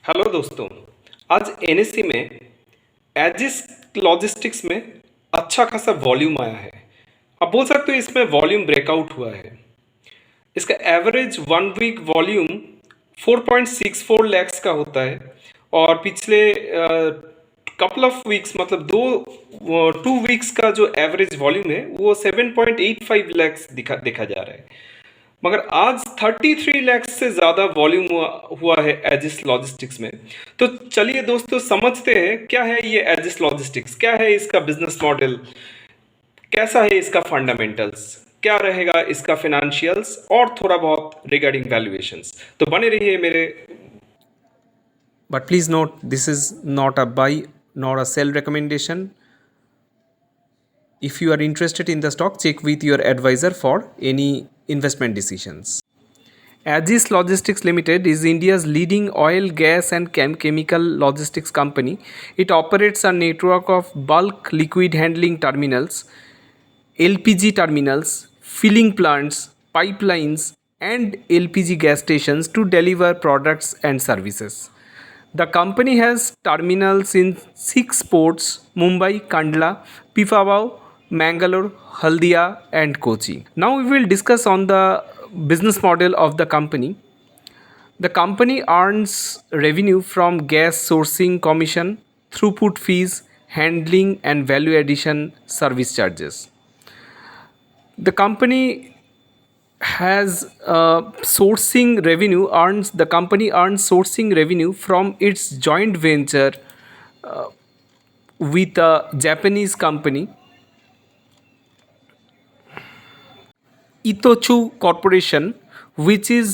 Hello दोस्तों। आज NSC में एजिस लॉजिस्टिक्स में अच्छा खासा वॉल्यूम आया है। आप बोल सकते हो इसमें वॉल्यूम ब्रेकआउट हुआ है। इसका एवरेज 1 वीक वॉल्यूम 4.64 लैक्स का होता है और पिछले कपल ऑफ वीक्स मतलब 2 वीक्स का जो एवरेज वॉल्यूम है वो 7.85 लैक्स देखा जा रहा है। मगर आज 33 लाख से ज़्यादा वॉल्यूम हुआ है एजिस लॉजिस्टिक्स में। तो चलिए दोस्तों समझते हैं क्या है ये एजिस लॉजिस्टिक्स, क्या है इसका बिजनेस मॉडल, कैसा है इसका फंडामेंटल्स, क्या रहेगा इसका फिनेंशियल्स और थोड़ा बहुत रिगार्डिंग वैल्यूएशंस। तो बने रहिए मेरे। But please note, this is not a buy nor a sell recommendation. If you are interested in the stock, check with your advisor for any investment decisions. Aegis Logistics Limited is India's leading oil, gas, and chemical logistics company. It operates a network of bulk liquid handling terminals, LPG terminals, filling plants, pipelines, and LPG gas stations to deliver products and services. The company has terminals in 6 ports: Mumbai, Kandla, Pipavav, Mangalore, Haldia, and Kochi. Now we will discuss on the business model of the company. The company earns revenue from gas sourcing commission, throughput fees, handling, and value addition service charges. The company has sourcing revenue earns the company earns sourcing revenue from its joint venture with a Japanese company, Itochu Corporation, which is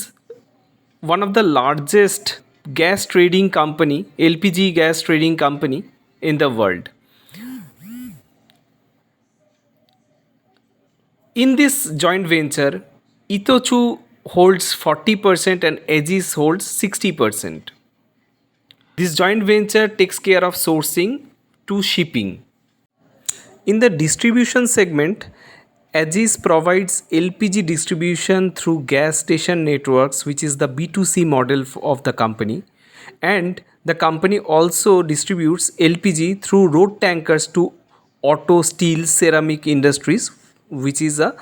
one of the largest gas trading company, LPG gas trading company in the world. In this joint venture, Itochu holds 40% and Aegis holds 60%. This joint venture takes care of sourcing to shipping. In the distribution segment, Aegis provides LPG distribution through gas station networks, which is the B2C model of the company. And the company also distributes LPG through road tankers to auto, steel, ceramic industries, which is a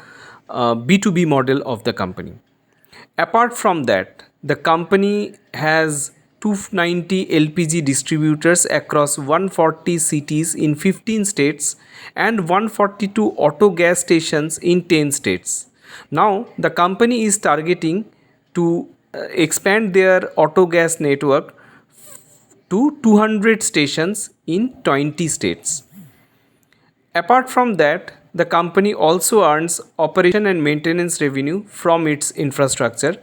B2B model of the company. Apart from that, the company has 290 LPG distributors across 140 cities in 15 states and 142 auto gas stations in 10 states. Now, the company is targeting to expand their auto gas network to 200 stations in 20 states. Apart from that, the company also earns operation and maintenance revenue from its infrastructure.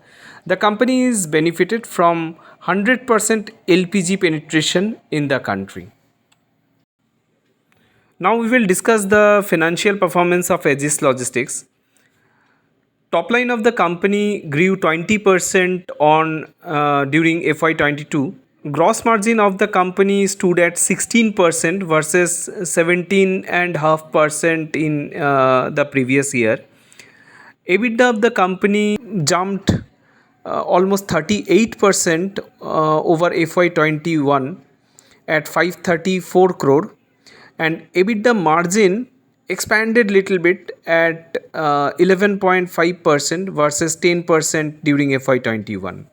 The company is benefited from 100% LPG penetration in the country. Now we will discuss the financial performance of Aegis Logistics. Top line of the company grew 20% on during FY22. Gross margin of the company stood at 16% versus 17.5% in the previous year. EBITDA of the company jumped almost 38% over FY21 at 534 crore, and EBITDA margin expanded little bit at 11.5% versus 10% during FY21.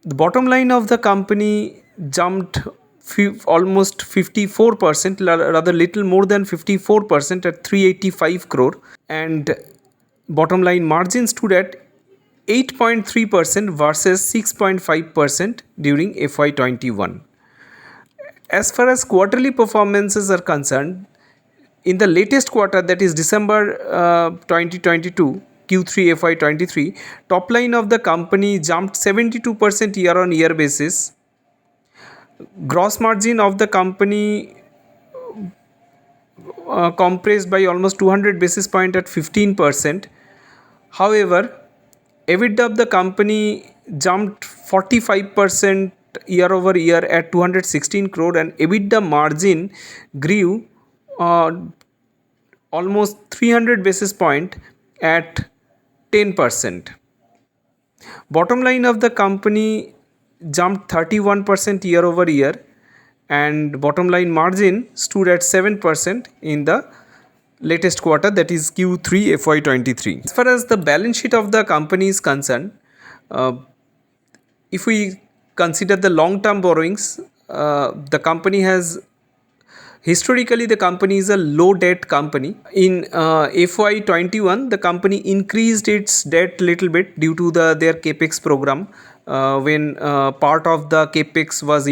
The bottom line of the company jumped almost 54%, rather little more than 54% at 385 crore, and bottom line margin stood at 8.3% versus 6.5% during FY21. As far as quarterly performances are concerned, in the latest quarter, that is December 2022, Q3 FY23, top line of the company jumped 72% year on year basis. Gross margin of the company compressed by almost 200 basis point at 15%. However, EBITDA of the company jumped 45% year over year at 216 crore, and EBITDA margin grew almost 300 basis point at 10%. Bottom line of the company jumped 31% year over year, and bottom line margin stood at 7% in the latest quarter, that is Q3 FY23. As far as the balance sheet of the company is concerned, uh, if we consider the long term borrowings, the company has historically, the company is a low debt company. In FY21, the company increased its debt little bit due to their capex program. When part of the capex was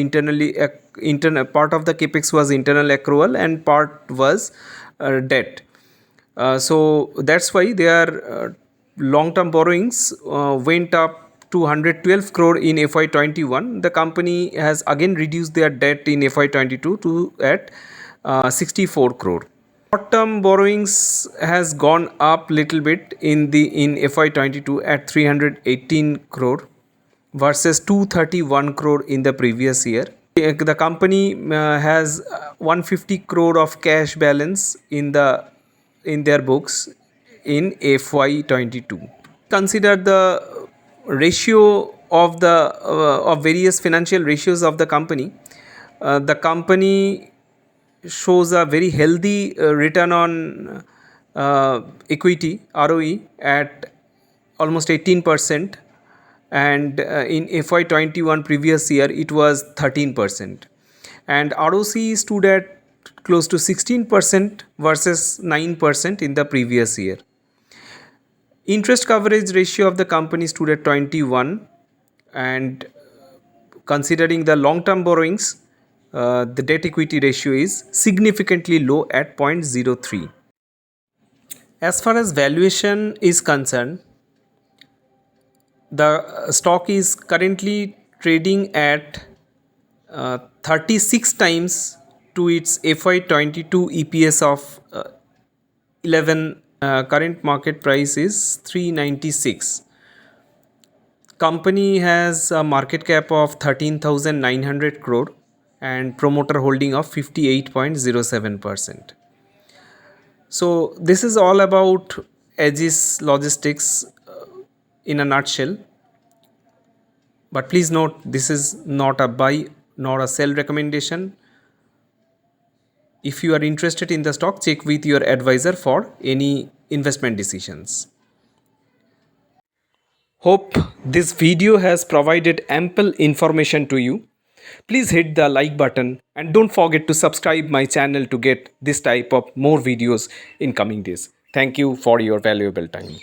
part of the capex was internal accrual and part was debt. So that's why their long-term borrowings went up to 112 crore in FY21. The company has again reduced their debt in FY22 to at 64 crore. Short-term borrowings has gone up little bit in FY22 at 318 crore versus 231 crore in the previous year. The company has 150 crore of cash balance in their books in FY22. Consider the ratio of the of various financial ratios of the company. The company shows a very healthy return on equity ROE at almost 18%, and in FY21 previous year it was 13%, and ROC stood at close to 16% versus 9% in the previous year. Interest coverage ratio of the company stood at 21, and considering the long term borrowings, the debt equity ratio is significantly low at 0.03. As far as valuation is concerned, the stock is currently trading at 36 times to its FY22 EPS of 11. Current market price is 396. Company has a market cap of 13,900 crore and promoter holding of 58.07%. So this is all about Aegis Logistics in a nutshell. But please note, this is not a buy nor a sell recommendation. If you are interested in the stock, check with your advisor for any investment decisions. Hope this video has provided ample information to you. Please hit the like button and don't forget to subscribe my channel to get this type of more videos in coming days. Thank you for your valuable time.